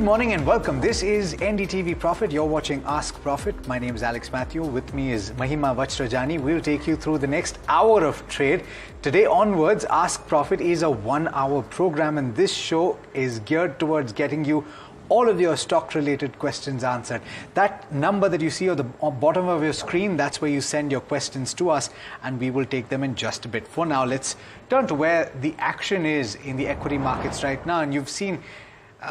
morning and welcome. This is NDTV Profit. You're watching Ask Profit. My name is Alex Mathew. With me is Mahima, Vachhrajani. We'll take you through the next hour of trade. Today onwards, Ask Profit is a 1-hour program, and this show is geared towards getting you all of your stock-related questions answered. That number that you see on the bottom of your screen, that's where you send your questions to us, and we will take them in just a bit. For now, let's turn to where the action is in the equity markets right now. And you've seen,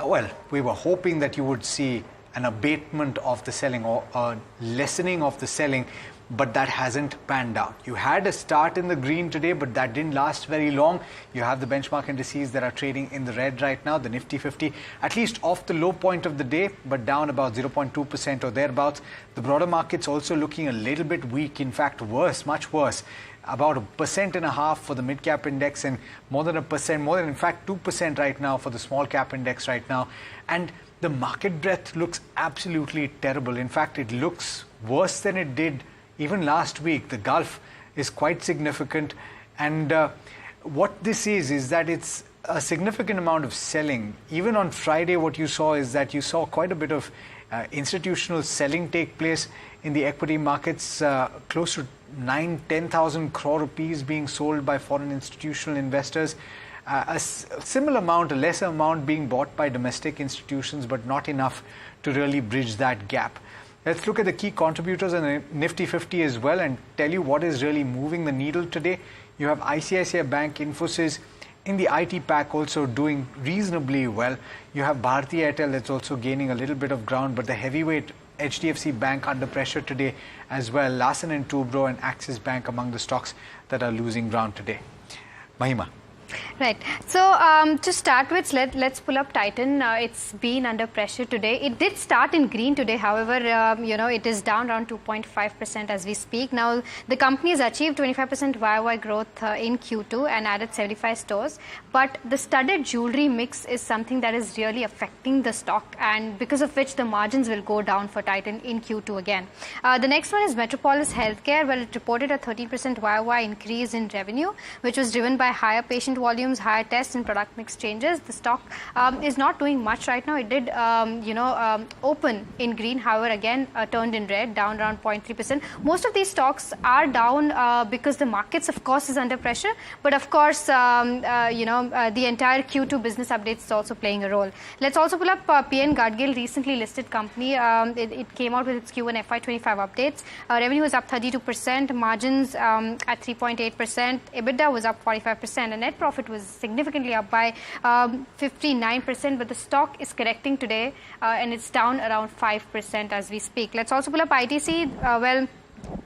well, we were hoping that you would see an abatement of the selling or a lessening of the selling, but that hasn't panned out. You had a start in the green today, but that didn't last very long. You have the benchmark indices that are trading in the red right now. The Nifty 50, at least off the low point of the day, but down about 0.2% or thereabouts. The broader market's also looking a little bit weak, in fact worse, much worse. About 1.5% for the mid-cap index, and more than 1%, more than in fact 2% right now for the small-cap index right now. And the market breadth looks absolutely terrible. In fact, it looks worse than it did even last week. The gulf is quite significant, and what this is that it's a significant amount of selling. Even on Friday, what you saw is that you saw quite a bit of institutional selling take place in the equity markets, close to 9-10,000 crore rupees being sold by foreign institutional investors. A similar amount, a lesser amount being bought by domestic institutions, but not enough to really bridge that gap. Let's look at the key contributors in the Nifty 50 as well and tell you what is really moving the needle today. You have ICICI Bank, Infosys in the IT pack also doing reasonably well. You have Bharti Airtel that's also gaining a little bit of ground, but the heavyweight HDFC Bank under pressure today as well. Larsen & Toubro and Axis Bank among the stocks that are losing ground today. Mahima. Right. So to start with, let's pull up Titan. It's been under pressure today. It did start in green today. However, it is down around 2.5% as we speak. Now, the company has achieved 25% YOY growth in Q2 and added 75 stores. But the studded jewelry mix is something that is really affecting the stock, and because of which the margins will go down for Titan in Q2 again. The next one is Metropolis Healthcare. Well, it reported a 30% YOY increase in revenue, which was driven by higher patient volumes, higher tests and product mix changes. The stock is not doing much right now. It did, open in green, however, again turned in red, down around 0.3%. Most of these stocks are down because the markets, of course, is under pressure. But of course, the entire Q2 business updates is also playing a role. Let's also pull up PN Gadgil, recently listed company. It came out with its Q1 FY25 updates. Revenue was up 32%, margins at 3.8%, EBITDA was up 45%, and net profit was significantly up by 59%, but the stock is correcting today and it's down around 5% as we speak. Let's also pull up ITC.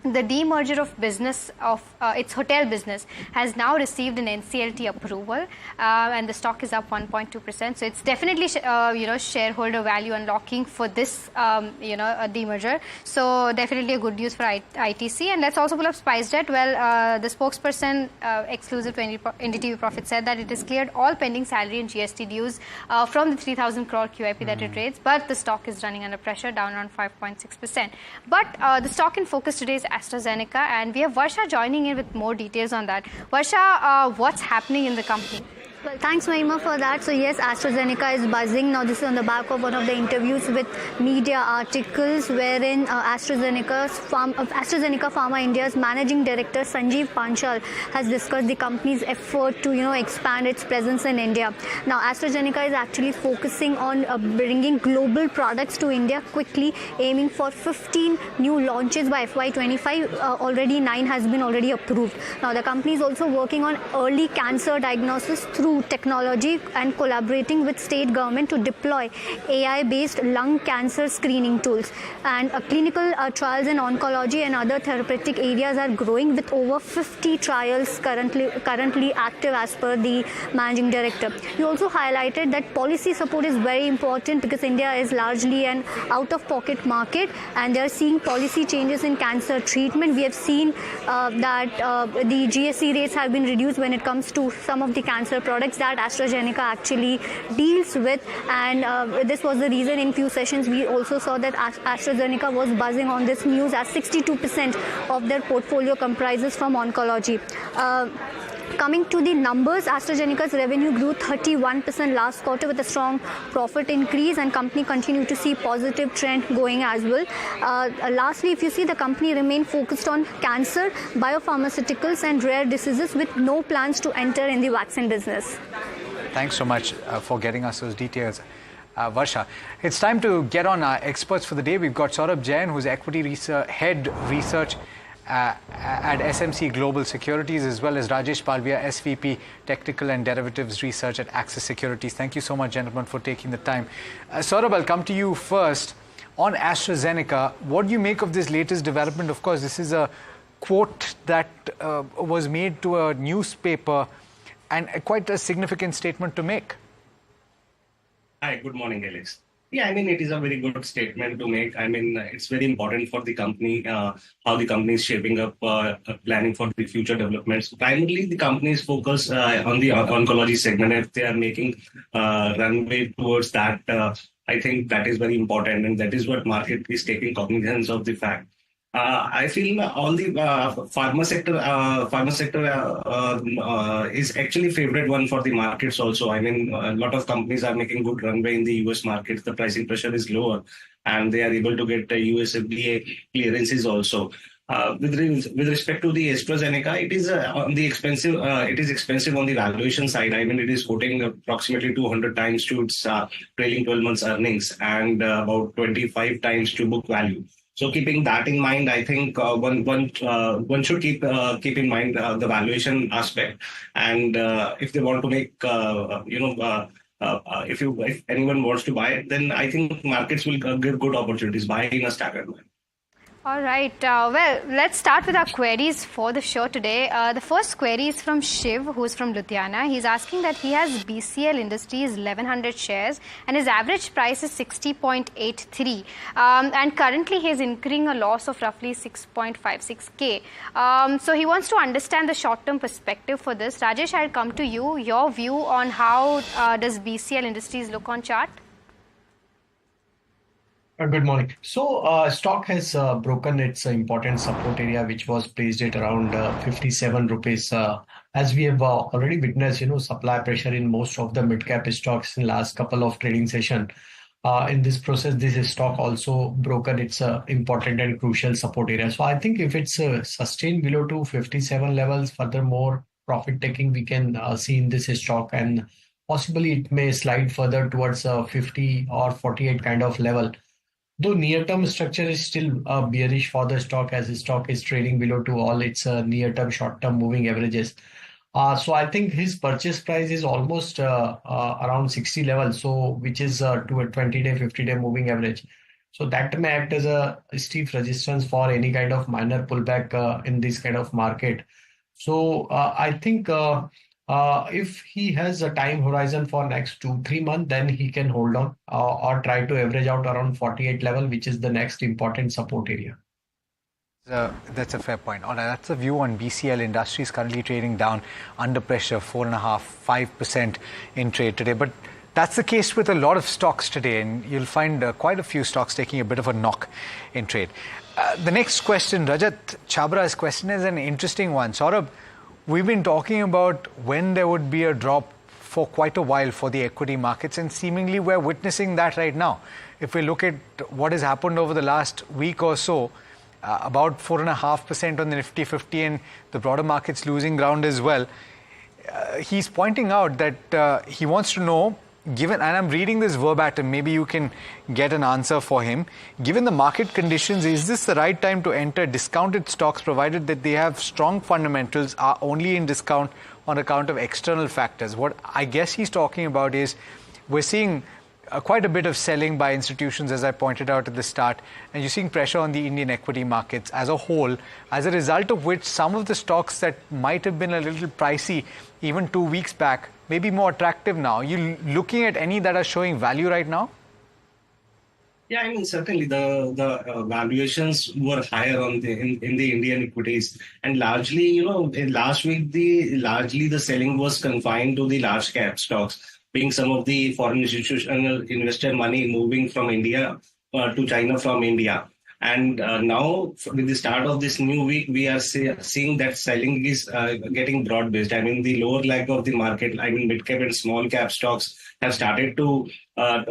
The demerger of business of its hotel business has now received an NCLT approval, and the stock is up 1.2%. So it's definitely shareholder value unlocking for this demerger. So definitely a good news for ITC. And let's also pull up SpiceJet. Well, the spokesperson exclusive to NDTV Profit said that it has cleared all pending salary and GST dues from the 3,000 crore QIP that it raised, but the stock is running under pressure, down around 5.6%. But the stock in focus today is AstraZeneca, and we have Varsha joining in with more details on that. Varsha, what's happening in the company? Well, thanks, Mahima, for that. So, yes, AstraZeneca is buzzing. Now, this is on the back of one of the interviews with media articles wherein AstraZeneca Pharma India's Managing Director, Sanjeev Panchal, has discussed the company's effort to, expand its presence in India. Now, AstraZeneca is actually focusing on bringing global products to India quickly, aiming for 15 new launches by FY25. Already 9 has been already approved. Now, the company is also working on early cancer diagnosis through technology and collaborating with state government to deploy AI-based lung cancer screening tools. And clinical trials in oncology and other therapeutic areas are growing, with over 50 trials currently active as per the managing director. He also highlighted that policy support is very important because India is largely an out-of-pocket market, and they are seeing policy changes in cancer treatment. We have seen that the GST rates have been reduced when it comes to some of the cancer products that AstraZeneca actually deals with, and this was the reason in few sessions we also saw that AstraZeneca was buzzing on this news, as 62% of their portfolio comprises from oncology. Coming to the numbers, AstraZeneca's revenue grew 31% last quarter with a strong profit increase, and company continued to see positive trend going as well. Lastly, if you see, the company remained focused on cancer, biopharmaceuticals and rare diseases with no plans to enter in the vaccine business. Thanks so much for getting us those details, Varsha. It's time to get on our experts for the day. We've got Saurabh Jain, who's Equity Head Research at SMC Global Securities, as well as Rajesh Palvia, SVP Technical and Derivatives Research at Axis Securities. Thank you so much, gentlemen, for taking the time. Saurabh, I'll come to you first. On AstraZeneca, what do you make of this latest development? Of course, this is a quote that was made to a newspaper, and quite a significant statement to make. Hi, good morning, Alex. Yeah, I mean, it is a very good statement to make. I mean, it's very important for the company, how the company is shaping up, planning for the future developments. Primarily, the company is focused on the oncology segment. If they are making runway towards that, I think that is very important, and that is what market is taking cognizance of the fact. I feel all the pharma sector is actually favorite one for the markets also. I mean, a lot of companies are making good runway in the US markets. The pricing pressure is lower, and they are able to get US FDA clearances also. With respect to the AstraZeneca, it is on the expensive. It is expensive on the valuation side. I mean, it is quoting approximately 200 times to its trailing 12 months earnings and about 25 times to book value. So keeping that in mind, I think one should keep in mind the valuation aspect, and if they want to make if anyone wants to buy it, then I think markets will give good opportunities. Buy in a staggered manner. All right. Well, let's start with our queries for the show today. The first query is from Shiv, who's from Ludhiana. He's asking that he has BCL Industries 1100 shares and his average price is 60.83. And currently he's incurring a loss of roughly 6.56K. So he wants to understand the short-term perspective for this. Rajesh, I'll come to you. Your view on how does BCL Industries look on chart? Good morning. So stock has broken its important support area, which was placed at around 57 rupees. As we have already witnessed, supply pressure in most of the mid-cap stocks in last couple of trading session. In this process, this stock also broken its important and crucial support area. So I think if it's sustained below to 57 levels, furthermore profit taking we can see in this stock, and possibly it may slide further towards 50 or 48 kind of level. Though near-term structure is still bearish for the stock, as the stock is trading below to all its near-term, short-term moving averages. So I think his purchase price is almost around 60 levels, so which is to a 20-day, 50-day moving average. So that may act as a steep resistance for any kind of minor pullback in this kind of market. So I think if he has a time horizon for next 2-3 months, then he can hold on or try to average out around 48 level, which is the next important support area. That's a fair point. All right, that's a view on BCL Industries, currently trading down under pressure, 4.5-5% in trade today. But that's the case with a lot of stocks today, and you'll find quite a few stocks taking a bit of a knock in trade. The next question, Rajat Chabra's question, is an interesting one. Saurabh, we've been talking about when there would be a drop for quite a while for the equity markets, and seemingly we're witnessing that right now. If we look at what has happened over the last week or so, about 4.5% on the Nifty 50 and the broader markets losing ground as well. He's pointing out that he wants to know, given, and I'm reading this verbatim, maybe you can get an answer for him. Given the market conditions, is this the right time to enter discounted stocks, provided that they have strong fundamentals, are only in discount on account of external factors? What I guess he's talking about is we're seeing quite a bit of selling by institutions, as I pointed out at the start, and you're seeing pressure on the Indian equity markets as a whole, as a result of which some of the stocks that might have been a little pricey even 2 weeks back may be more attractive now. You looking at any that are showing value right now? Yeah, I mean, certainly the valuations were higher in the Indian equities, and largely, in last week, largely the selling was confined to the large cap stocks, being some of the foreign institutional investor money moving from India to China from India. And now, with the start of this new week, we are seeing that selling is getting broad-based. I mean, the lower leg of the market, I mean, mid-cap and small-cap stocks have started to go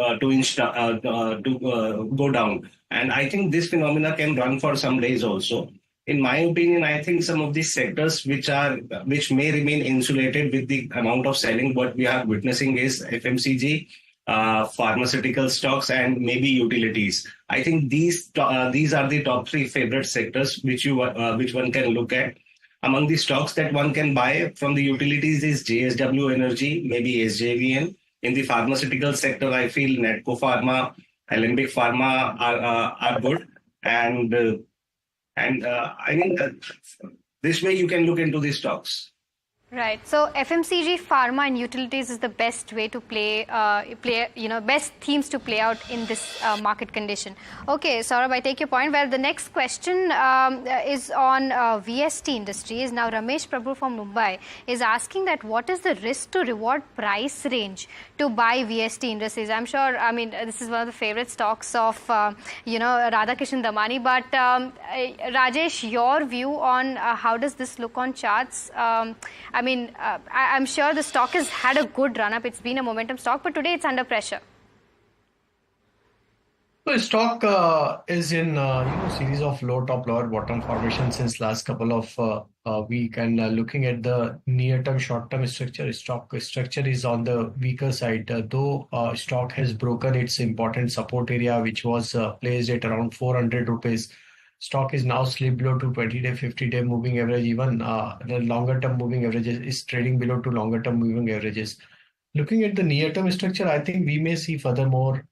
down. And I think this phenomena can run for some days also. In my opinion, I think some of these sectors which may remain insulated with the amount of selling, what we are witnessing is FMCG, pharmaceutical stocks, and maybe utilities. I think these are the top three favorite sectors which one can look at. Among the stocks that one can buy from the utilities is JSW Energy, maybe SJVN. In the pharmaceutical sector, I feel Netco Pharma, Alembic Pharma are good, and I mean this way you can look into these stocks. Right. So FMCG, pharma, and utilities is the best way to best themes to play out in this market condition. Okay, Saurabh, I take your point. Well, the next question is on VST Industries. Now, Ramesh Prabhu from Mumbai is asking that what is the risk to reward price range to buy VST Industries? I'm sure, I mean, this is one of the favorite stocks of, Radhakishan Damani. But Rajesh, your view on how does this look on charts? I mean, I'm sure the stock has had a good run-up. It's been a momentum stock, but today it's under pressure. So stock is in series of low top, lower bottom formation since last couple of week, and looking at the near-term, short-term structure, stock structure is on the weaker side. Though stock has broken its important support area, which was placed at around 400 rupees. Stock is now slipped below to 20-day, 50-day moving average. Even the longer-term moving averages is trading below to longer-term moving averages. Looking at the near-term structure, I think we may see furthermore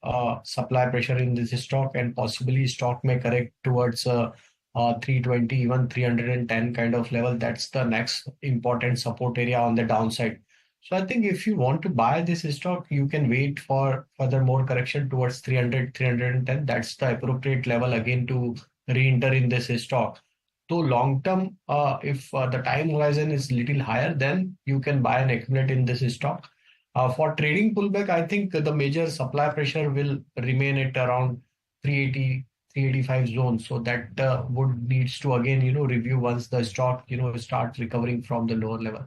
supply pressure in this stock, and possibly stock may correct towards 320, even 310 kind of level. That's the next important support area on the downside. So I think if you want to buy this stock, you can wait for furthermore correction towards 300, 310. That's the appropriate level again to re-enter in this stock. So long term, if the time horizon is little higher, then you can buy and accumulate in this stock. For trading pullback, I think the major supply pressure will remain at around 380, 385 zone. So that would needs to again review once the stock starts recovering from the lower level.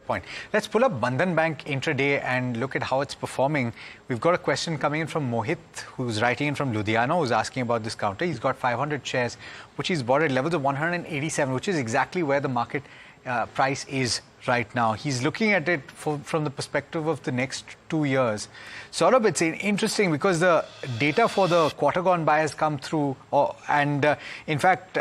Point. Let's pull up Bandhan Bank intraday and look at how it's performing. We've got a question coming in from Mohit, who's writing in from Ludhiana, who's asking about this counter. He's got 500 shares, which he's bought at levels of 187, which is exactly where the market price is right now. He's looking at it from the perspective of the next 2 years. Saurabh, it's interesting because the data for the quarter gone by has come through, and in fact,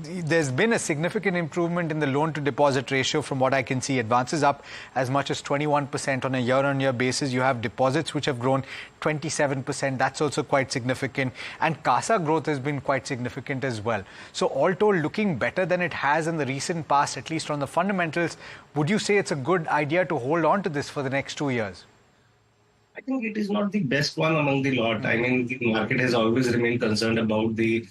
there's been a significant improvement in the loan to deposit ratio from what I can see. Advances up as much as 21% on a year-on-year basis. You have deposits which have grown 27%. That's also quite significant. And CASA growth has been quite significant as well. So all told, looking better than it has in the recent past, at least on the fundamentals. Would you say it's a good idea to hold on to this for the next 2 years? I think it is not the best one among the lot. I mean, the market has always remained concerned about the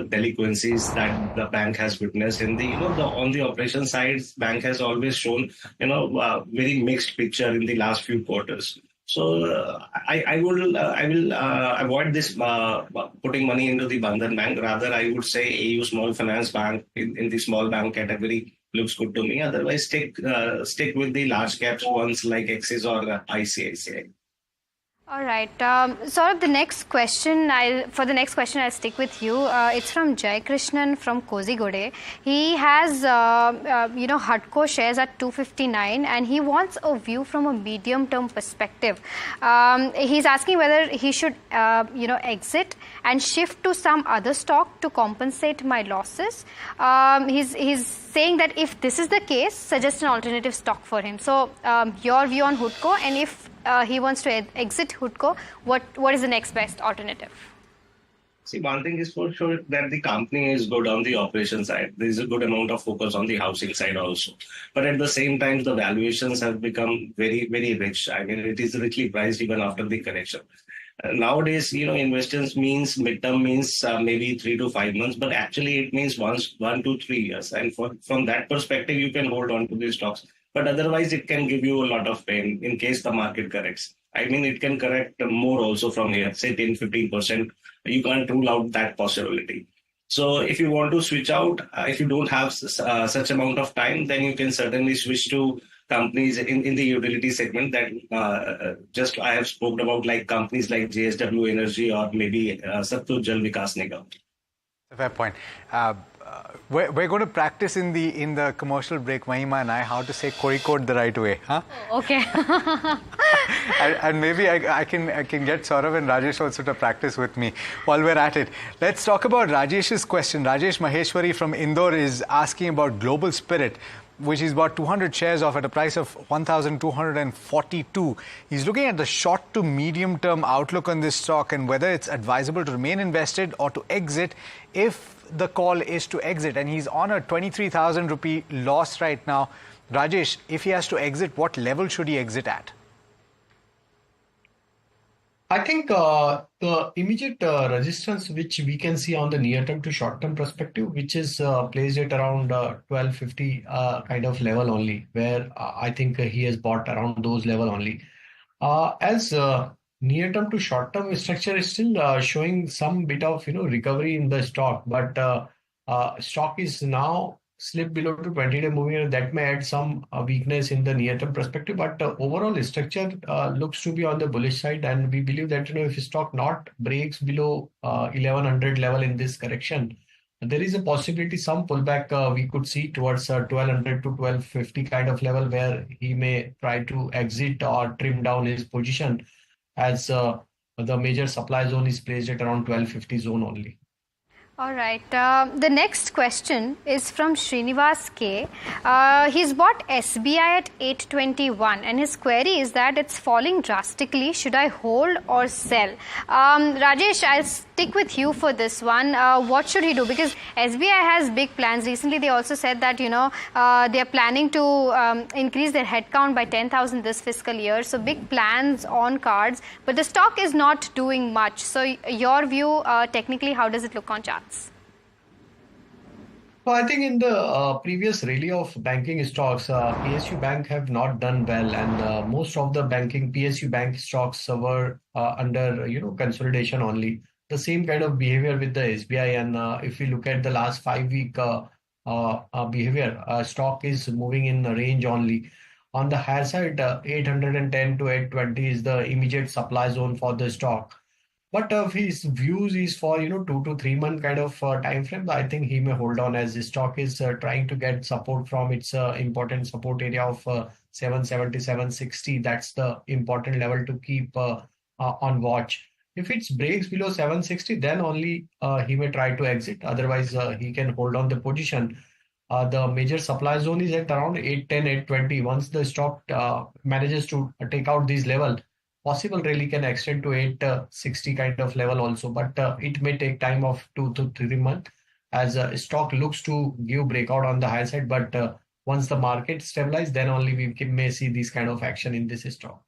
delinquencies that the bank has witnessed. In the on the operation side, bank has always shown very mixed picture in the last few quarters. So I will avoid this putting money into the Bandhan Bank. Rather, I would say AU Small Finance Bank in the small bank category looks good to me. Otherwise, stick with the large caps ones like Axis or ICICI. All right. Saurabh, the next question, I'll stick with you. It's from Jai Krishnan from Kozhikode. He has, Hudco shares at 259, and he wants a view from a medium-term perspective. He's asking whether he should, exit and shift to some other stock to compensate my losses. He's saying that if this is the case, suggest an alternative stock for him. So, your view on Hudco, and if he wants to exit Hudco, what is the next best alternative? See, one thing is for sure that the company is good on the operation side. There is a good amount of focus on the housing side also. But at the same time, the valuations have become very, very rich. I mean, it is richly priced even after the correction. Nowadays, investors means midterm means maybe 3 to 5 months, but actually it means 1 to 3 years. And from that perspective, you can hold on to these stocks. But otherwise, it can give you a lot of pain in case the market corrects. I mean, it can correct more also from here, say 10-15% you can't rule out that possibility. So if you want to switch out, if you don't have such amount of time, then you can certainly switch to companies in the utility segment that just I have spoken about, like companies like JSW Energy or maybe Satluj Jal Vikas Nigam. Fair point. We're going to practice in the commercial break, Mahima and I, how to say Kozhikode the right way. Huh? Okay. and maybe I can get Saurav and Rajesh also to practice with me while we're at it. Let's talk about Rajesh's question. Rajesh Maheshwari from Indore is asking about Globus Spirit, which is about 200 shares off at a price of 1,242. He's looking at the short to medium term outlook on this stock and whether it's advisable to remain invested or to exit if the call is to exit. And he's on a 23,000 rupee loss right now. Rajesh, if he has to exit, what level should he exit at? I think the immediate resistance which we can see on the near term to short term perspective, which is placed at around 1250 kind of level only, where I think he has bought around those level only. As near term to short term structure is still showing some bit of recovery in the stock, but stock is now slipped below to 20-day moving average. That may add some weakness in the near-term perspective, but overall structure looks to be on the bullish side, and we believe that if stock not breaks below 1100 level in this correction, there is a possibility some pullback we could see towards 1200 to 1250 kind of level, where he may try to exit or trim down his position, as the major supply zone is placed at around 1250 zone only. All right. The next question is from Srinivas K. He's bought SBI at 821 and his query is that it's falling drastically. Should I hold or sell? Rajesh, I'll stick with you for this one. What should he do? Because SBI has big plans. Recently, they also said that, they're planning to increase their headcount by 10,000 this fiscal year. So big plans on cards, but the stock is not doing much. So your view, technically, how does it look on charts? Well, I think in the previous rally of banking stocks, PSU Bank have not done well, and most of the banking PSU Bank stocks were under consolidation only. The same kind of behavior with the SBI, and if we look at the last 5-week behavior, stock is moving in the range only. On the higher side, 810 to 820 is the immediate supply zone for the stock. But if his views is for 2 to 3 month kind of time frame, I think he may hold on, as the stock is trying to get support from its important support area of 770, 760. That's the important level to keep on watch. If it breaks below 760, then only he may try to exit. Otherwise, he can hold on the position. The major supply zone is at around 810, 820. Once the stock manages to take out this level, possible rally can extend to 860 kind of level also, but it may take time of 2 to 3 months, as stock looks to give breakout on the high side. But once the market stabilizes, then only we may see this kind of action in this stock.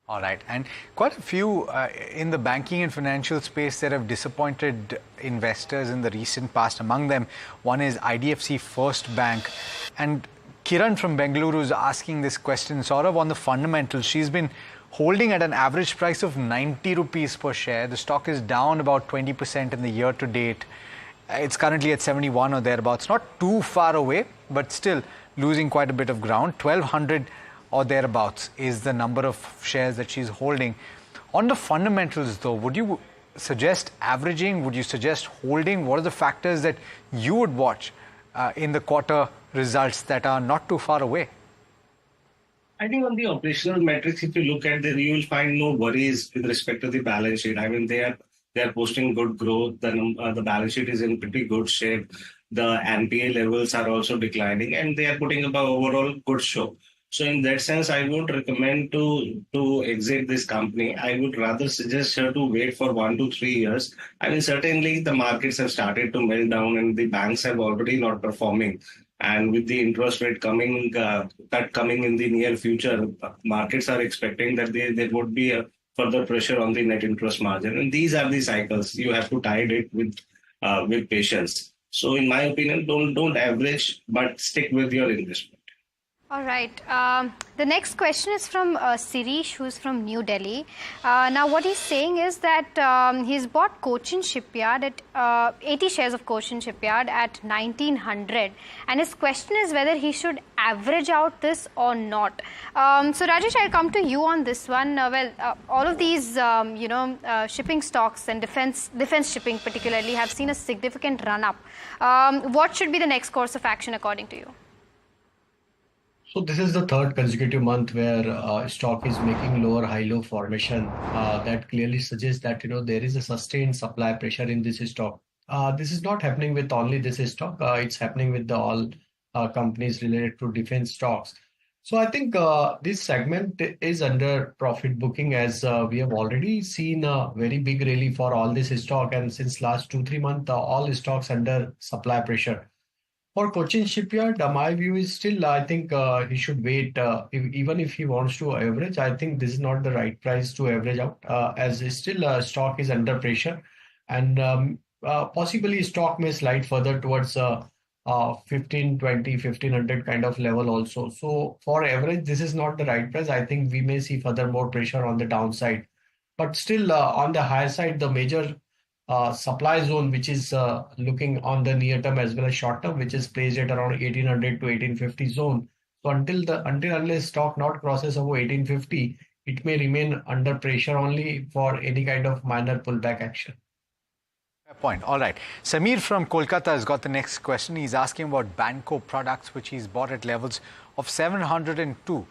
All right, and quite a few in the banking and financial space that have disappointed investors in the recent past. Among them, one is IDFC First Bank, and Kiran from Bengaluru is asking this question, sort of on the fundamentals. She's been holding at an average price of 90 rupees per share. The stock is down about 20% in the year to date. It's currently at 71 or thereabouts. Not too far away, but still losing quite a bit of ground. 1,200 or thereabouts is the number of shares that she's holding. On the fundamentals though, would you suggest averaging? Would you suggest holding? What are the factors that you would watch in the quarter results that are not too far away? I think on the operational metrics, if you look at them, you will find no worries with respect to the balance sheet. I mean, they are posting good growth. The balance sheet is in pretty good shape. The NPA levels are also declining, and they are putting up an overall good show. So in that sense, I would recommend to exit this company. I would rather suggest her to wait for 1 to 3 years. I mean, certainly the markets have started to melt down, and the banks have already not performing. And with the interest rate coming in the near future, markets are expecting that there would be a further pressure on the net interest margin. And these are the cycles. You have to tide it with patience. So in my opinion, don't average, but stick with your investment. All right. The next question is from Sirish, who's from New Delhi. Now, what he's saying is that he's bought Cochin Shipyard at 80 shares of Cochin Shipyard at 1900, and his question is whether he should average out this or not. So, Rajesh, I'll come to you on this one. All of these, shipping stocks and defense shipping particularly have seen a significant run up. What should be the next course of action according to you? So this is the third consecutive month where stock is making lower high-low formation. That clearly suggests that there is a sustained supply pressure in this stock. This is not happening with only this stock. It's happening with all companies related to defense stocks. So I think this segment is under profit booking, as we have already seen a very big rally for all this stock, and since last 2-3 months, all stocks under supply pressure. For Cochin Shipyard, my view is still, I think he should wait. Even if he wants to average, I think this is not the right price to average out, as still stock is under pressure. And possibly stock may slide further towards 1520, 1500 kind of level also. So for average, this is not the right price. I think we may see further more pressure on the downside. But still on the higher side, the major supply zone, which is looking on the near term as well as short term, which is placed at around 1800 to 1850 zone. So unless stock not crosses over 1850, it may remain under pressure only for any kind of minor pullback action. Fair point. All right. Samir from Kolkata has got the next question. He's asking about Banco Products, which he's bought at levels of 702.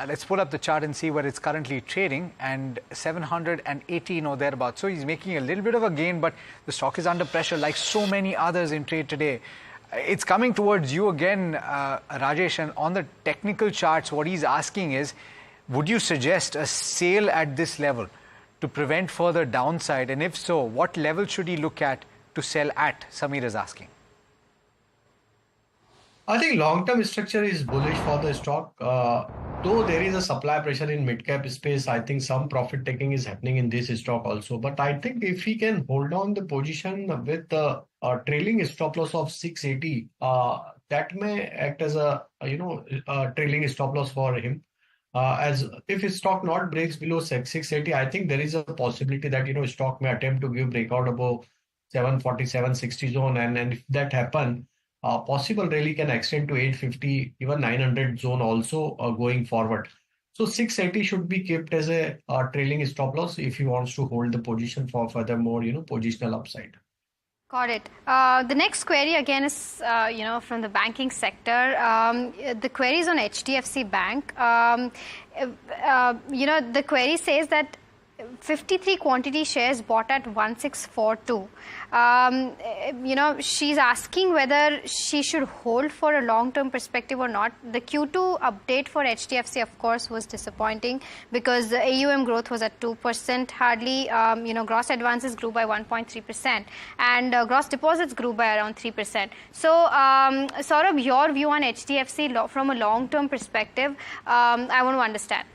Let's pull up the chart and see where it's currently trading, and 718 or thereabouts. So he's making a little bit of a gain, but the stock is under pressure like so many others in trade today. It's coming towards you again, Rajesh, and on the technical charts, what he's asking is, would you suggest a sale at this level to prevent further downside? And if so, what level should he look at to sell at? Samir is asking. I think long-term structure is bullish for the stock. Though there is a supply pressure in mid-cap space, I think some profit taking is happening in this stock also. But I think if he can hold on the position with the trailing stop loss of 680, that may act as a trailing stop loss for him. As if his stock not breaks below 680, I think there is a possibility that stock may attempt to give breakout above 740, 760 zone, and if that happen, possible rally can extend to 850, even 900 zone also going forward. So 680 should be kept as a trailing stop loss if he wants to hold the position for furthermore, positional upside. Got it. The next query again is, from the banking sector. The query is on HDFC Bank. The query says that 53 quantity shares bought at 1642. She's asking whether she should hold for a long-term perspective or not. The Q2 update for HDFC, of course, was disappointing because the AUM growth was at 2%. Hardly, gross advances grew by 1.3%, and gross deposits grew by around 3%. So, Saurabh, your view on HDFC from a long-term perspective, I want to understand.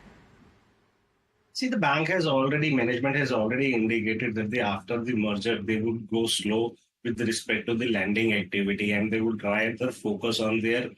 See, the management has already indicated that after the merger, they would go slow with respect to the lending activity, and they would try to focus on their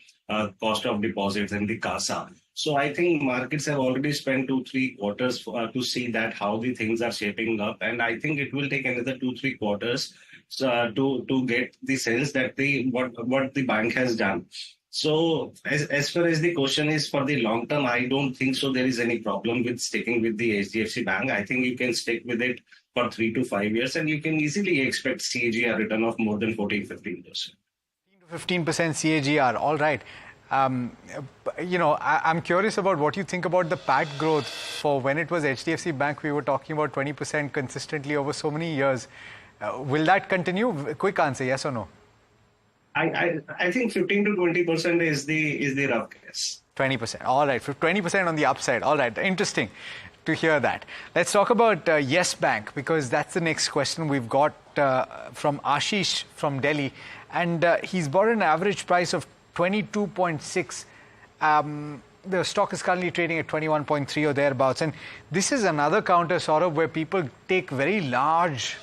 cost of deposits and the CASA. So I think markets have already spent 2-3 quarters to see that how the things are shaping up, and I think it will take another 2-3 quarters to get the sense that what the bank has done. So as far as the question is for the long term, I don't think so there is any problem with sticking with the HDFC Bank. I think you can stick with it for 3 to 5 years, and you can easily expect CAGR return of more than 14-15%. 15% CAGR, all right. I'm curious about what you think about the PAT growth. For when it was HDFC Bank, we were talking about 20% consistently over so many years. Will that continue? Quick answer, yes or no? I think 15 to 20% is the rough guess. 20%. All right. 20% on the upside. All right. Interesting to hear that. Let's talk about Yes Bank, because that's the next question we've got from Ashish from Delhi. And he's bought an average price of 22.6. The stock is currently trading at 21.3 or thereabouts. And this is another counter, sort of, where people take very large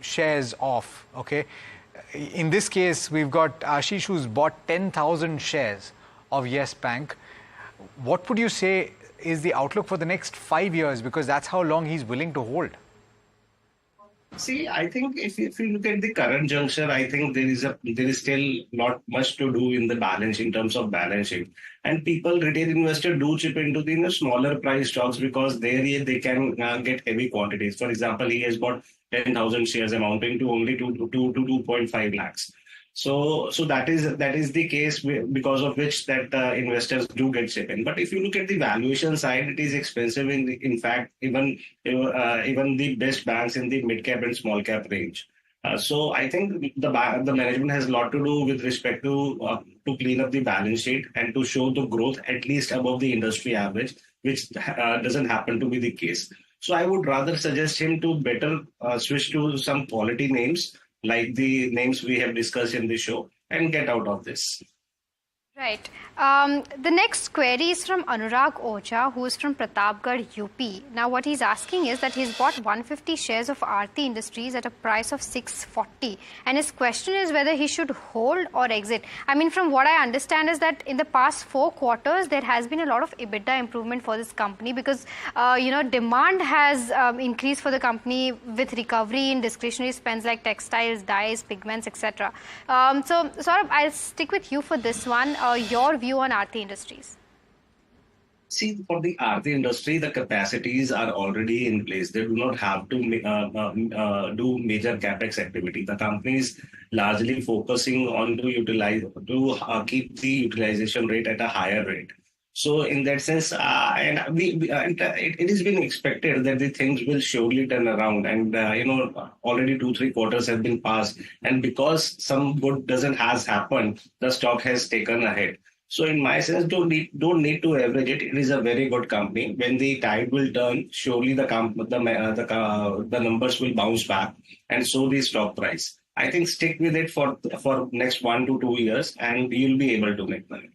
shares off. Okay. In this case, we've got Ashish who's bought 10,000 shares of Yes Bank. What would you say is the outlook for the next 5 years? Because that's how long he's willing to hold. See, I think if you look at the current juncture, I think there is still not much to do in the balance in terms of balance sheet. And retail investors do chip into the smaller price stocks because they can get heavy quantities. For example, he has bought 10,000 shares amounting to only 2.5 lakhs. So that is the case because of which that investors do get chip in. But if you look at the valuation side, it is expensive. In fact, even the best banks in the mid cap and small cap range. So I think the management has a lot to do with respect to clean up the balance sheet and to show the growth at least above the industry average, which doesn't happen to be the case. So I would rather suggest him to better switch to some quality names like the names we have discussed in the show and get out of this. Right. The next query is from Anurag Oja, who is from Pratapgarh, UP. Now, what he's asking is that he's bought 150 shares of Aarti Industries at a price of 640. And his question is whether he should hold or exit. I mean, from what I understand is that in the past 4 quarters, there has been a lot of EBITDA improvement for this company because, demand has increased for the company with recovery in discretionary spends like textiles, dyes, pigments, etc. So, Saurabh, I'll stick with you for this one. Your view on Aarti Industries? See, for the Aarti industry, the capacities are already in place. They do not have to do major capex activity. The company is largely focusing on to keep the utilization rate at a higher rate. So, in that sense, it is being expected that the things will surely turn around. And already 2-3 quarters have been passed, and because some good has happened, the stock has taken a hit. So in my sense, don't need to average it. It is a very good company. When the tide will turn, surely the numbers will bounce back, and so the stock price. I think stick with it for next 1 to 2 years, and you'll be able to make money.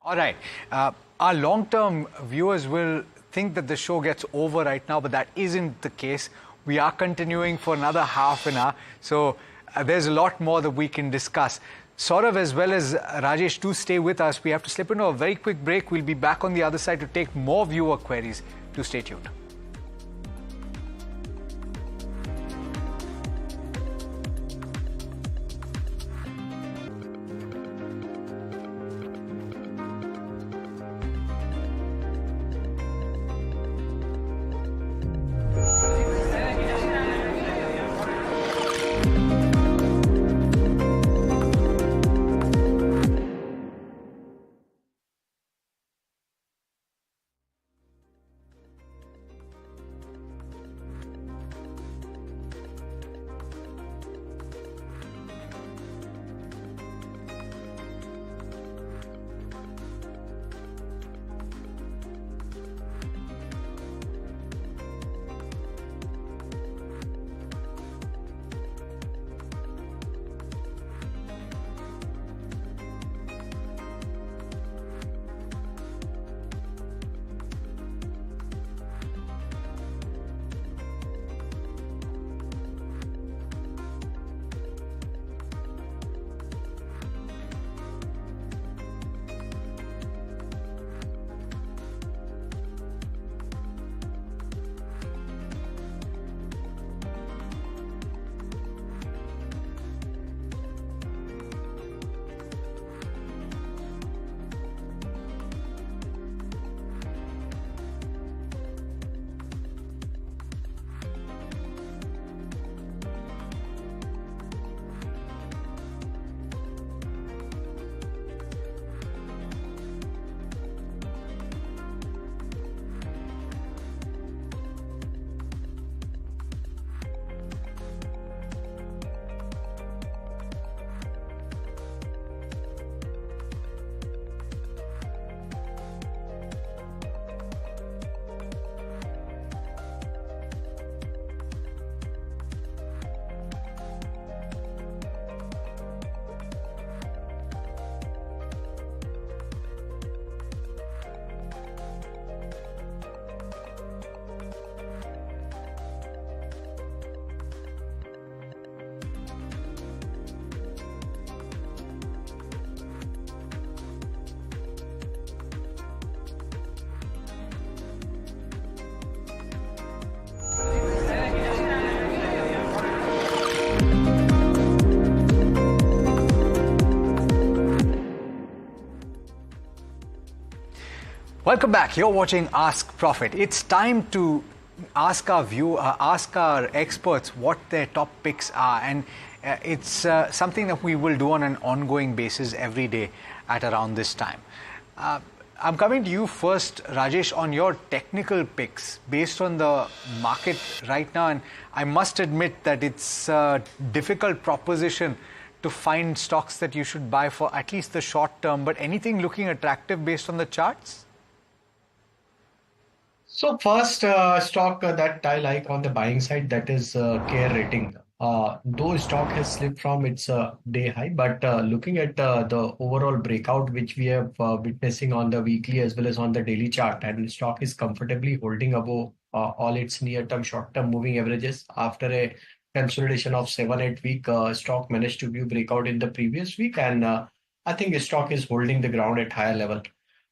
All right. Our long-term viewers will think that the show gets over right now, but that isn't the case. We are continuing for another half an hour, so there's a lot more that we can discuss. Saurav as well as Rajesh, do stay with us. We have to slip into a very quick break. We'll be back on the other side to take more viewer queries. Do stay tuned. Welcome back. You're watching Ask Profit. It's time to ask our experts what their top picks are, and it's something that we will do on an ongoing basis every day at around this time. I'm coming to you first, Rajesh, on your technical picks based on the market right now, and I must admit that it's a difficult proposition to find stocks that you should buy for at least the short term, but anything looking attractive based on the charts? So first stock that I like on the buying side, that is Care Rating. Though stock has slipped from its day high, but looking at the overall breakout which we have witnessing on the weekly as well as on the daily chart, and stock is comfortably holding above all its near-term, short-term moving averages. After a consolidation of 7-8 week, stock managed to view breakout in the previous week, and I think the stock is holding the ground at higher level.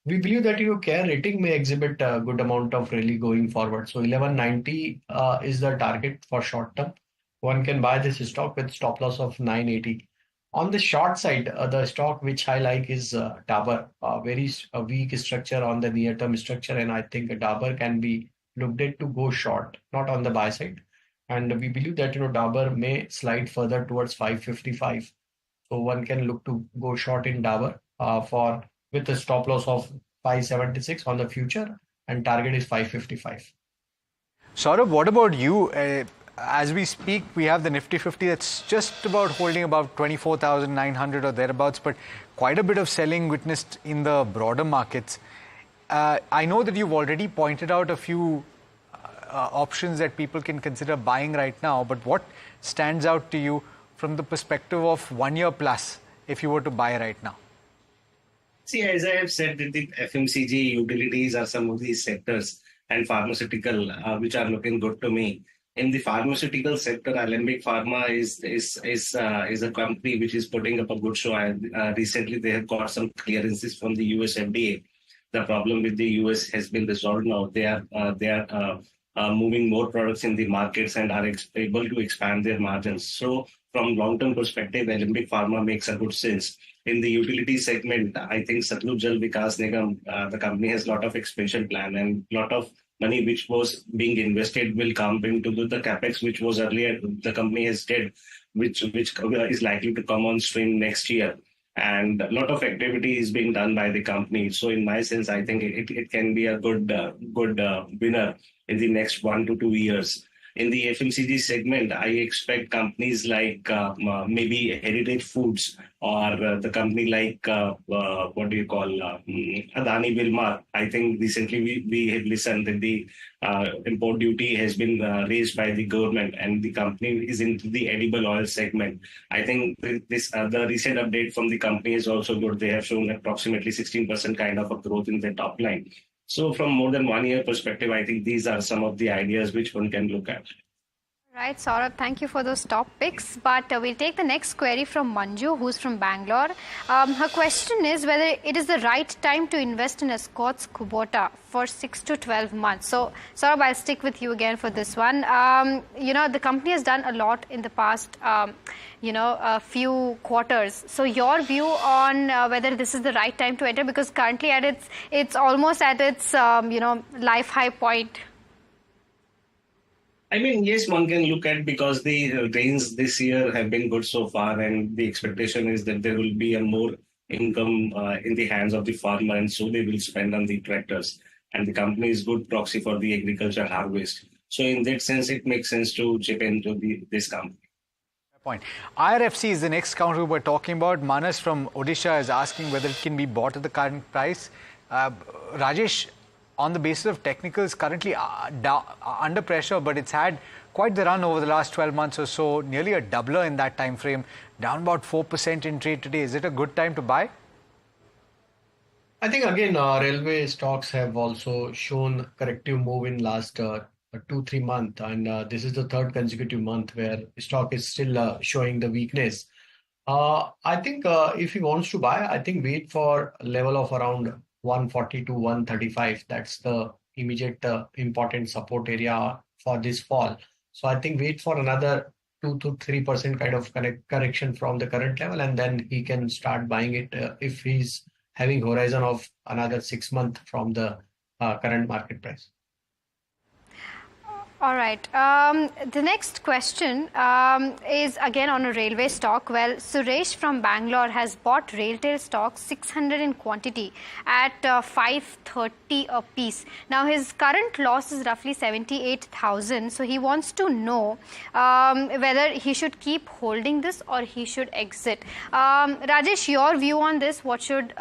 We believe that Care Rating may exhibit a good amount of rally going forward. So 1190 is the target for short term. One can buy this stock with stop loss of 980. On the short side, the stock which I like is Dabur. Very weak structure on the near term structure, and I think Dabur can be looked at to go short, not on the buy side. And we believe that Dabur may slide further towards 555. So one can look to go short in Dabur with a stop loss of 576 on the future, and target is 555. Saurabh, what about you? As we speak, we have the Nifty 50 that's just about holding about 24,900 or thereabouts, but quite a bit of selling witnessed in the broader markets. I know that you've already pointed out a few options that people can consider buying right now, but what stands out to you from the perspective of 1 year plus if you were to buy right now? See, as I have said, that the FMCG utilities are some of these sectors, and pharmaceutical, which are looking good to me. In the pharmaceutical sector, Alembic Pharma is a company which is putting up a good show. Recently, they have got some clearances from the US FDA. The problem with the US has been resolved now. They are moving more products in the markets and are able to expand their margins. So, from long-term perspective, Alembic Pharma makes a good sense. In the utility segment, I think Satluj Jal Vikas Nigam, the company has a lot of expansion plan, and a lot of money which was being invested will come into the capex which was earlier the company has did, which is likely to come on stream next year. And a lot of activity is being done by the company. So in my sense, I think it can be a good winner in the next 1 to 2 years. In the FMCG segment, I expect companies like maybe Heritage Foods or the company like, Adani Wilmar. I think recently we have listened that the import duty has been raised by the government, and the company is into the edible oil segment. I think the recent update from the company is also good. They have shown approximately 16% kind of a growth in their top line. So from more than 1 year perspective, I think these are some of the ideas which one can look at. Right, Saurabh, thank you for those top picks. But we'll take the next query from Manju, who's from Bangalore. Her question is whether it is the right time to invest in Escorts Kubota for 6 to 12 months. So, Saurabh, I'll stick with you again for this one. The company has done a lot in the past, a few quarters. So, your view on whether this is the right time to enter, because currently it's almost at its life high point. I mean, yes, one can look at, because the gains this year have been good so far, and the expectation is that there will be a more income in the hands of the farmer, and so they will spend on the tractors. And the company is good proxy for the agriculture harvest. So in that sense, it makes sense to chip into this company. Point. IRFC is the next counter we're talking about. Manas from Odisha is asking whether it can be bought at the current price. Rajesh, on the basis of technicals, currently under pressure, but it's had quite the run over the last 12 months or so, nearly a doubler in that time frame, down about 4% in trade today. Is it a good time to buy? I think again, railway stocks have also shown corrective move in last 2-3 months, and this is the third consecutive month where stock is still showing the weakness. I think if he wants to buy, I think wait for a level of around 140 to 135. That's the immediate important support area for this fall. So I think wait for another 2 to 3% kind of correction from the current level, and then he can start buying it if he's having horizon of another 6 months from the current market price. All right. The next question is again on a railway stock. Well, Suresh from Bangalore has bought Railtel stock 600 in quantity at 530 a piece. Now, his current loss is roughly 78,000. So he wants to know whether he should keep holding this or he should exit. Rajesh, your view on this? What should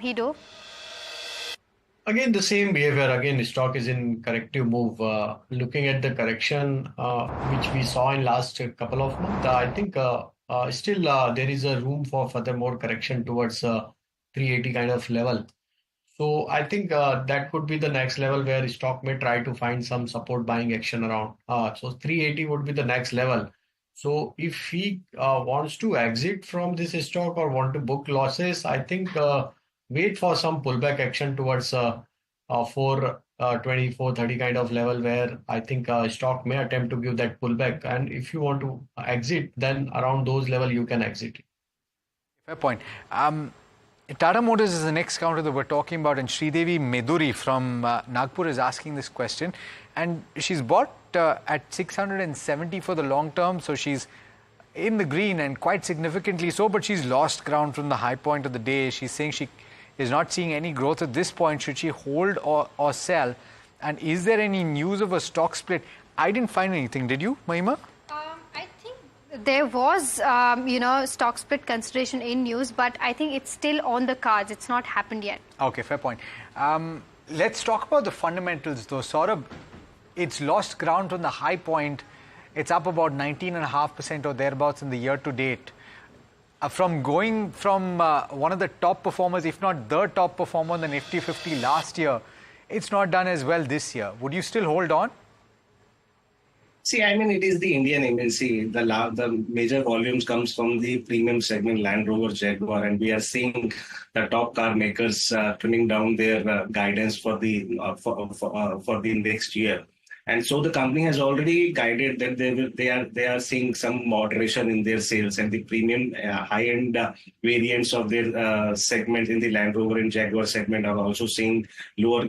he do? Again, the same behavior. Again, the stock is in corrective move. Looking at the correction which we saw in last couple of months, I think still there is a room for further more correction towards 380 kind of level. So I think that could be the next level where the stock may try to find some support buying action around. So 380 would be the next level. So if he wants to exit from this stock or want to book losses, I think wait for some pullback action towards 420, 430 kind of level where I think stock may attempt to give that pullback. And if you want to exit, then around those level you can exit. Fair point. Tata Motors is the next counter that we're talking about, and Sridevi Meduri from Nagpur is asking this question. And she's bought at 670 for the long term, so she's in the green and quite significantly so, but she's lost ground from the high point of the day. She's saying she is not seeing any growth at this point. Should she hold or sell? And is there any news of a stock split? I didn't find anything. Did you, Mahima? I think there was, stock split consideration in news, but I think it's still on the cards. It's not happened yet. Okay, fair point. Let's talk about the fundamentals though. Saurabh, it's lost ground from the high point. It's up about 19.5% or thereabouts in the year to date. From going from one of the top performers, if not the top performer in the Nifty 50 last year, it's not done as well this year. Would you still hold on? See, I mean, it is the Indian MNC. The major volumes comes from the premium segment, Land Rover, Jaguar, and we are seeing the top car makers trimming down their guidance for the next year. And so the company has already guided that they are seeing some moderation in their sales, and the premium high-end variants of their segment in the Land Rover and Jaguar segment are also seeing lower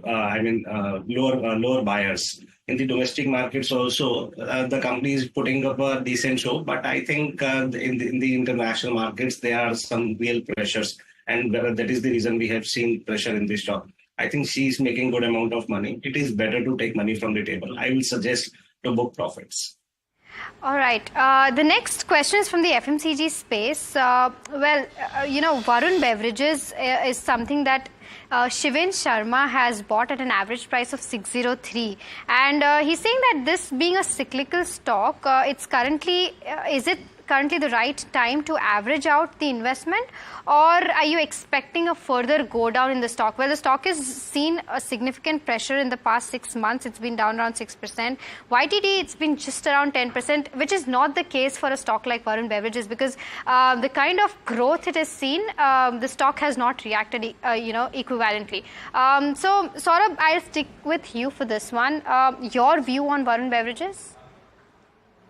buyers. In the domestic markets also, the company is putting up a decent show, but I think in the international markets there are some real pressures, and that is the reason we have seen pressure in the stock. I think she's making good amount of money. It is better to take money from the table. I will suggest to book profits. All right. The next question is from the FMCG space. Varun Beverages is something that Shiven Sharma has bought at an average price of 603. And he's saying that this being a cyclical stock, is it currently the right time to average out the investment, or are you expecting a further go down in the stock? Well, the stock has seen a significant pressure in the past 6 months. It's been down around 6%. YTD, it's been just around 10%, which is not the case for a stock like Varun Beverages, because the kind of growth it has seen, the stock has not reacted, equivalently. So, Saurabh, I'll stick with you for this one. Your view on Varun Beverages?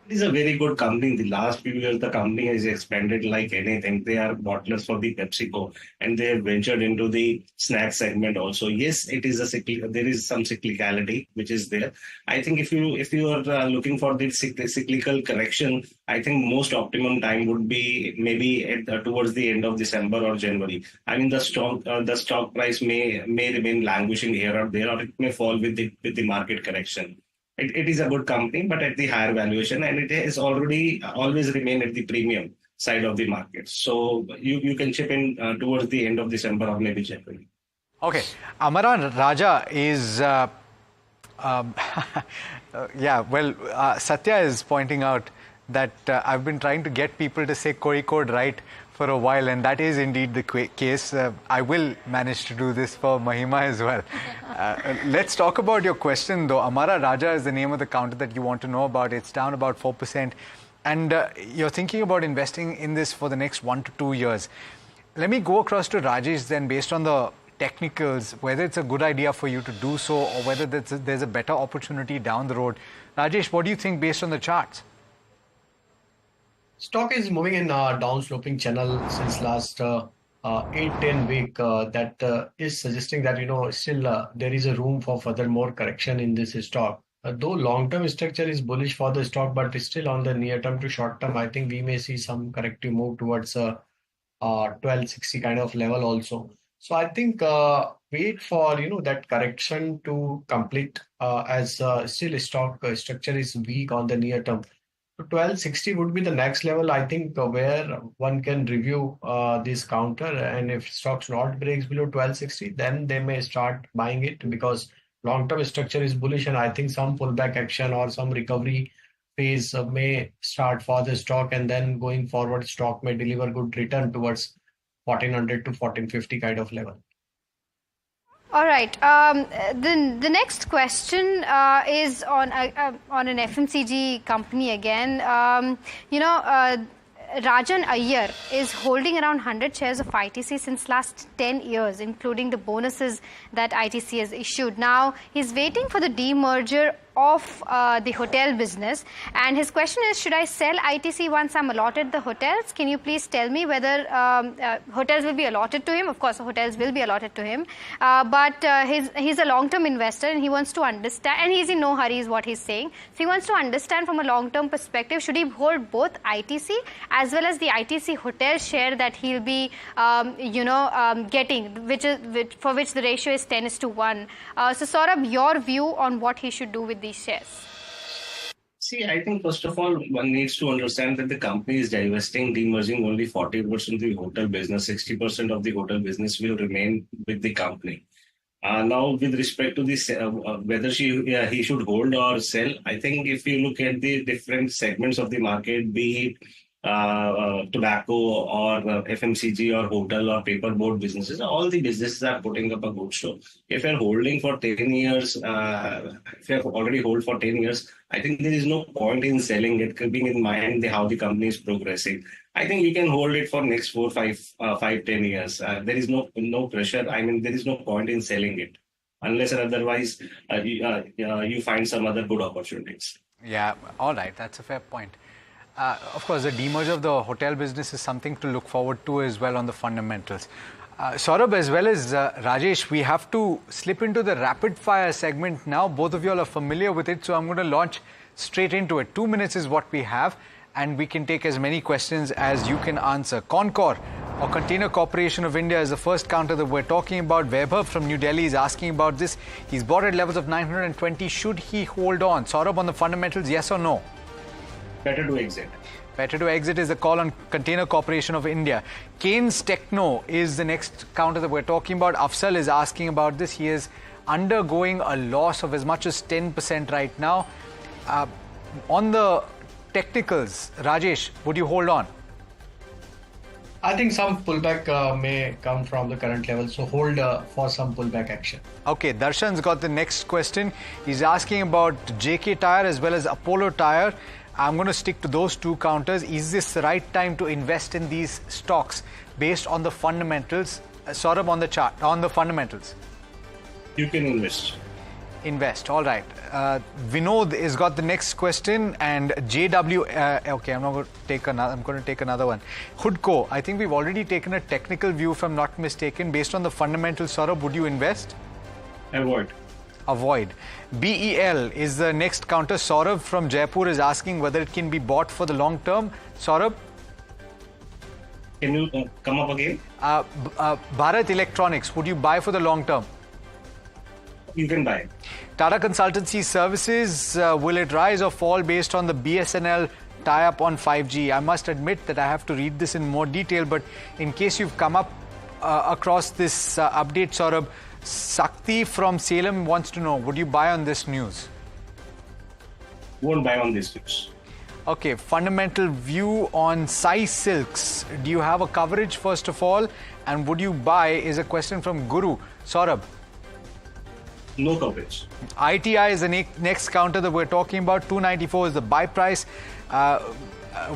It is a very good company. In the last few years, the company has expanded like anything. They are bottlers for the PepsiCo, and they have ventured into the snack segment also. Yes, it is there is some cyclicality which is there. I think if you are looking for the cyclical correction, I think most optimum time would be maybe towards the end of December or January. I mean, the stock price may remain languishing here or there, or it may fall with the market correction. It is a good company, but at the higher valuation, and it has always remained at the premium side of the market. So you can chip in towards the end of December or maybe January. Okay, Amara Raja is, Satya is pointing out that I've been trying to get people to say Kozhikode right for a while, and that is indeed the case. I will manage to do this for Mahima as well. Let's talk about your question though. Amara Raja is the name of the counter that you want to know about. It's down about 4%, and you're thinking about investing in this for the next 1 to 2 years. Let me go across to Rajesh then, based on the technicals, whether it's a good idea for you to do so or whether there's a better opportunity down the road. Rajesh, what do you think based on the charts? Stock is moving in a downsloping channel since last 8-10 week that is suggesting that still there is a room for further more correction in this stock. Though long-term structure is bullish for the stock, but still on the near-term to short-term, I think we may see some corrective move towards 1260 kind of level also. So I think wait for that correction to complete as still stock structure is weak on the near term. So 1260 would be the next level, I think, where one can review this counter, and if stocks not breaks below 1260, then they may start buying it because long-term structure is bullish, and I think some pullback action or some recovery phase may start for the stock, and then going forward, stock may deliver good return towards 1400 to 1450 kind of level. All right. The next question is on an FMCG company again. Rajan Iyer is holding around 100 shares of ITC since last 10 years, including the bonuses that ITC has issued. Now, he's waiting for the demerger of the hotel business, and his question is, should I sell ITC once I'm allotted the hotels? Can you please tell me whether hotels will be allotted to him? Of course, hotels will be allotted to him, but he's a long-term investor and he wants to understand, and he's in no hurry is what he's saying. So he wants to understand from a long-term perspective, should he hold both ITC as well as the ITC hotel share that he'll be getting, for which the ratio is 10:1. So Saurabh, your view on what he should do with these shares? See, I think first of all, one needs to understand that the company is divesting, demerging only 40% of the hotel business. 60% of the hotel business will remain with the company. Now, with respect to this, whether he should hold or sell, I think if you look at the different segments of the market, be it tobacco or FMCG or hotel or paperboard businesses, all the businesses are putting up a good show. If you're holding for 10 years, if you have already hold for 10 years, I think there is no point in selling it, keeping in mind how the company is progressing. I think you can hold it for next 4, 5, 10 years. There is no pressure. I mean, there is no point in selling it unless or otherwise you find some other good opportunities. Yeah, all right. That's a fair point. Of course, the demerger of the hotel business is something to look forward to as well on the fundamentals. Saurabh, as well as Rajesh, we have to slip into the rapid fire segment now. Both of you all are familiar with it, so I'm going to launch straight into it. 2 minutes is what we have, and we can take as many questions as you can answer. Concor, or Container Corporation of India, is the first counter that we're talking about. Vaibhav from New Delhi is asking about this. He's bought at levels of 920. Should he hold on? Saurabh, on the fundamentals, yes or no? Better to exit. Better to exit is the call on Container Corporation of India. Keynes Techno is the next counter that we're talking about. Afzal is asking about this. He is undergoing a loss of as much as 10% right now. On the technicals, Rajesh, would you hold on? I think some pullback may come from the current level, so hold for some pullback action. Okay, Darshan's got the next question. He's asking about JK Tyre as well as Apollo Tyre. I'm going to stick to those two counters. Is this the right time to invest in these stocks based on the fundamentals? Saurabh, on the chart, on the fundamentals. You can invest. Invest, all right. Vinod has got the next question, and JW. Okay, I'm not going to take another. I'm going to take another one. Hudco. I think we've already taken a technical view, if I'm not mistaken, based on the fundamentals. Saurabh, would you invest? Avoid. Avoid. BEL is the next counter. Saurabh from Jaipur is asking whether it can be bought for the long term. Saurabh? Can you come up again? Bharat Electronics, would you buy for the long term? You can buy. Tata Consultancy Services, will it rise or fall based on the BSNL tie-up on 5G? I must admit that I have to read this in more detail, but in case you've come up across this update, Saurabh, Sakti from Salem wants to know, would you buy on this news? Won't buy on this news. Okay, fundamental view on Sai Silks. Do you have a coverage first of all? And would you buy is a question from Guru. Saurabh? No coverage. ITI is the next counter that we're talking about. 294 is the buy price.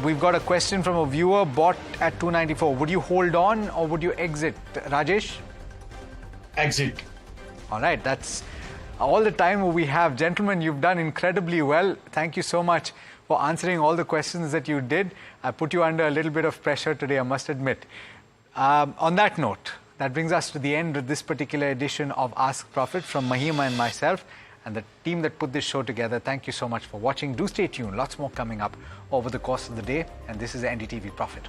We've got a question from a viewer, bought at 294. Would you hold on or would you exit? Rajesh? Exit. All right, that's all the time we have. Gentlemen, you've done incredibly well. Thank you so much for answering all the questions that you did. I put you under a little bit of pressure today, I must admit. On that note, that brings us to the end of this particular edition of Ask Profit from Mahima and myself and the team that put this show together. Thank you so much for watching. Do stay tuned. Lots more coming up over the course of the day. And this is NDTV Profit.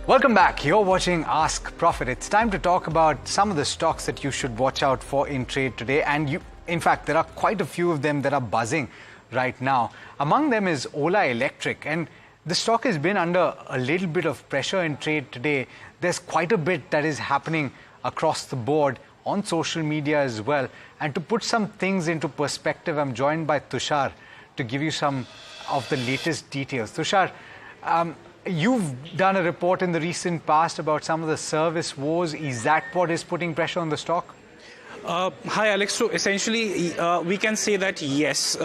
Welcome back. You're watching Ask Profit. It's time to talk about some of the stocks that you should watch out for in trade today. And in fact, there are quite a few of them that are buzzing right now. Among them is Ola Electric. And the stock has been under a little bit of pressure in trade today. There's quite a bit that is happening across the board on social media as well. And to put some things into perspective, I'm joined by Tushar to give you some of the latest details. Tushar, you've done a report in the recent past about some of the service woes. Is that what is putting pressure on the stock? Hi, Alex. So essentially, we can say that yes,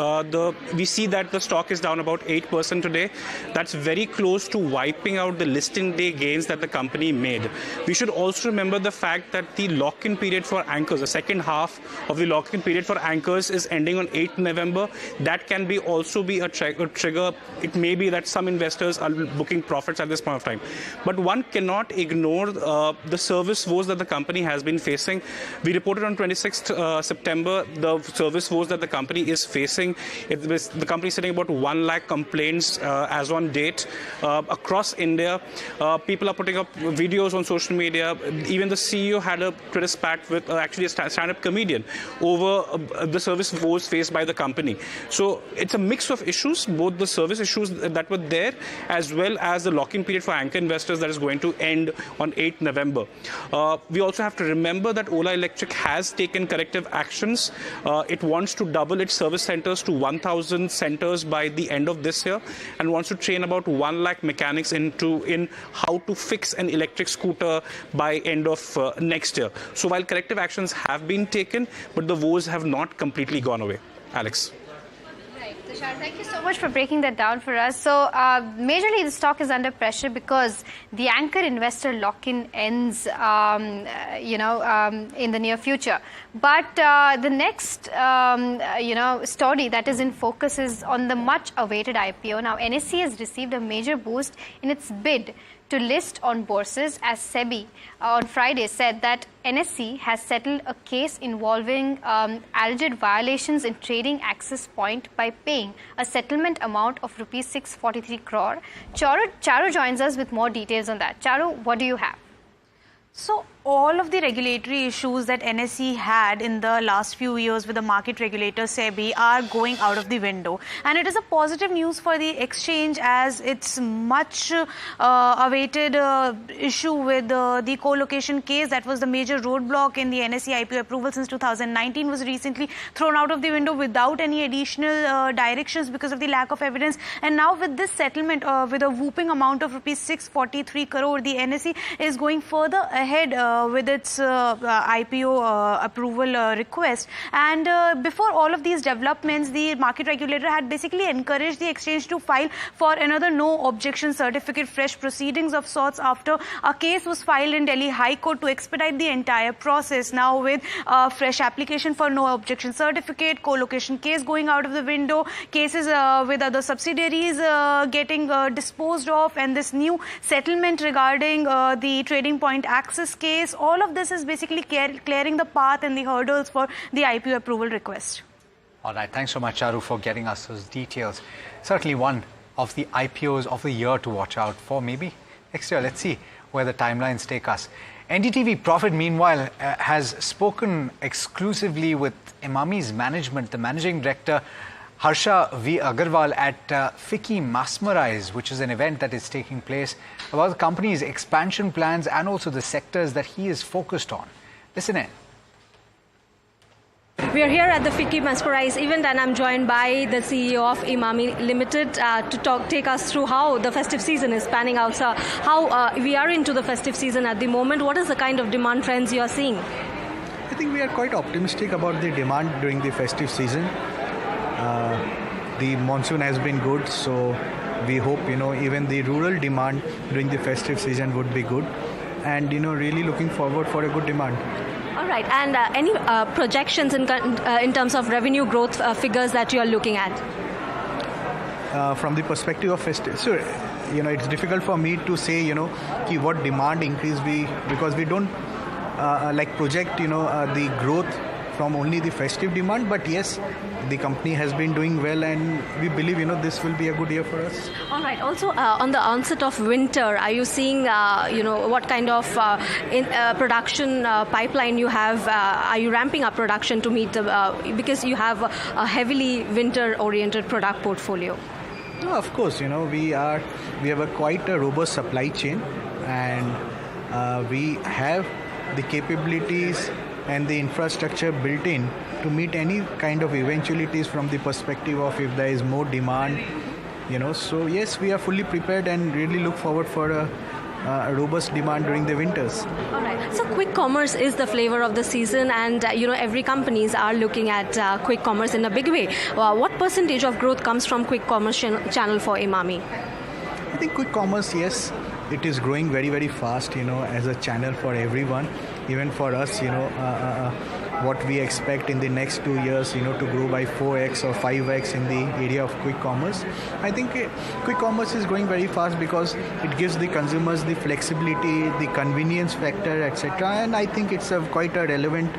we see that the stock is down about 8% today. That's very close to wiping out the listing day gains that the company made. We should also remember the fact that the lock-in period for anchors, the second half of the lock-in period for anchors is ending on 8th November. That can be also be a trigger. It may be that some investors are booking profits at this point of time. But one cannot ignore the service woes that the company has been facing. We reported on 26th September, the service woes that the company is facing. The company is sitting about 1 lakh complaints as on date across India. People are putting up videos on social media. Even the CEO had a Twitter spat with actually a stand-up comedian over the service woes faced by the company. So it's a mix of issues, both the service issues that were there as well as the lock-in period for anchor investors that is going to end on 8th November. We also have to remember that Ola Electric has taken corrective actions. It wants to double its service centers to 1,000 centers by the end of this year and wants to train about 1 lakh mechanics in how to fix an electric scooter by end of next year. So while corrective actions have been taken, but the woes have not completely gone away. Alex. Right. Tushar, thank you so much for breaking that down for us. So, majorly the stock is under pressure because the anchor investor lock-in ends, in the near future. But the next, story that is in focus is on the much-awaited IPO. Now, NSE has received a major boost in its bid to list on bourses, as SEBI on Friday said that NSE has settled a case involving alleged violations in trading access point by paying a settlement amount of rupees 643 crore. Charu joins us with more details on that. Charu, what do you have? So all of the regulatory issues that NSE had in the last few years with the market regulator SEBI are going out of the window, and it is a positive news for the exchange as it's much awaited issue with the co-location case that was the major roadblock in the NSE IPO approval since 2019 was recently thrown out of the window without any additional directions because of the lack of evidence. And now with this settlement with a whooping amount of rupees 643 crore, the NSE is going further ahead with its IPO approval request. And before all of these developments, the market regulator had basically encouraged the exchange to file for another no objection certificate, fresh proceedings of sorts after a case was filed in Delhi High Court to expedite the entire process. Now with a fresh application for no objection certificate, co-location case going out of the window, cases with other subsidiaries getting disposed of, and this new settlement regarding the trading point access case, all of this is basically clearing the path and the hurdles for the IPO approval request. All right, thanks so much, Charu, for getting us those details. Certainly one of the IPOs of the year to watch out for, maybe next year. Let's see where the timelines take us. NDTV Profit, meanwhile, has spoken exclusively with Emami's management, the managing director, Harsha V. Agarwal, at FICCI Masmerize, which is an event that is taking place, about the company's expansion plans and also the sectors that he is focused on. Listen in. We are here at the FICCI Masmerize event, and I'm joined by the CEO of Emami Limited to take us through how the festive season is panning out. So how we are into the festive season at the moment. What is the kind of demand trends you are seeing? I think we are quite optimistic about the demand during the festive season. The monsoon has been good, so we hope even the rural demand during the festive season would be good, and really looking forward for a good demand. All right, and any projections in terms of revenue growth figures that you are looking at? From the perspective of festive, so it's difficult for me to say what demand increase because we don't project the growth from only the festive demand, but yes, the company has been doing well, and we believe this will be a good year for us. All right. Also, on the onset of winter, are you seeing what kind of production pipeline you have? Are you ramping up production to meet the because you have a heavily winter-oriented product portfolio? No, of course. We have quite a robust supply chain, and we have the capabilities and the infrastructure built in to meet any kind of eventualities from the perspective of if there is more demand, So yes, we are fully prepared and really look forward for a robust demand during the winters. All right. So quick commerce is the flavor of the season, and every companies are looking at quick commerce in a big way. What percentage of growth comes from quick commerce channel for Emami? I think quick commerce, yes, it is growing very, very fast, as a channel for everyone. Even for us, what we expect in the next 2 years, to grow by 4x or 5x in the area of quick commerce. I think quick commerce is growing very fast because it gives the consumers the flexibility, the convenience factor, etc. And I think it's quite a relevant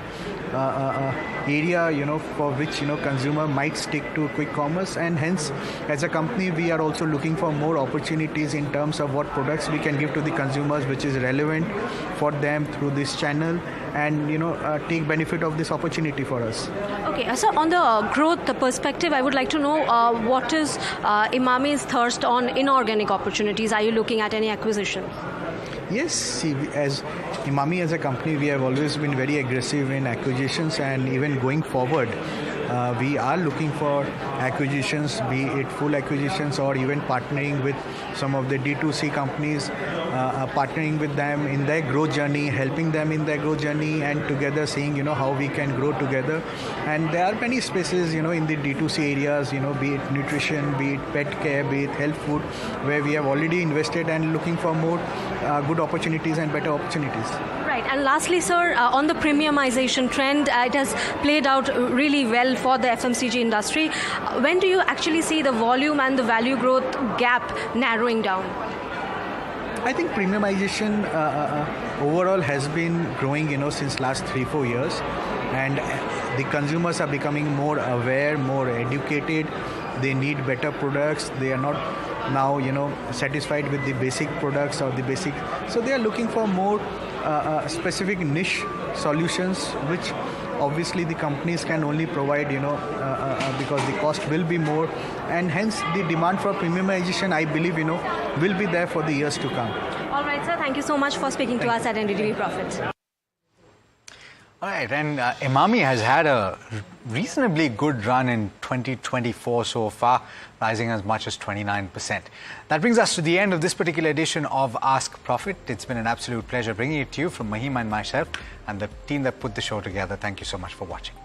area, for which, consumer might stick to quick commerce. And hence, as a company, we are also looking for more opportunities in terms of what products we can give to the consumers, which is relevant for them through this channel, and, take benefit of this opportunity for us. Okay, so on the growth perspective, I would like to know what is Emami's thirst on inorganic opportunities? Are you looking at any acquisition? Yes, see, as Emami as a company, we have always been very aggressive in acquisitions, and even going forward, we are looking for acquisitions, be it full acquisitions or even partnering with some of the D2C companies, partnering with them in their growth journey, helping them in their growth journey, and together seeing, how we can grow together. And there are many spaces, in the D2C areas, be it nutrition, be it pet care, be it health food, where we have already invested and looking for more good opportunities and better opportunities. Right. And lastly, sir, on the premiumization trend, it has played out really well for the FMCG industry. When do you actually see the volume and the value growth gap narrowing down? I think premiumization overall has been growing, since last 3-4 years, and the consumers are becoming more aware, more educated. They need better products. They are not now, satisfied with the basic products or the basic. So they are looking for more specific niche solutions, which obviously the companies can only provide, because the cost will be more, and hence the demand for premiumization, I believe, will be there for the years to come. All right, sir. Thank you so much for speaking to us at NDTV Profit. All right, and Emami has had a reasonably good run in 2024 so far, rising as much as 29%. That brings us to the end of this particular edition of Ask Profit. It's been an absolute pleasure bringing it to you from Mahima and myself and the team that put the show together. Thank you so much for watching.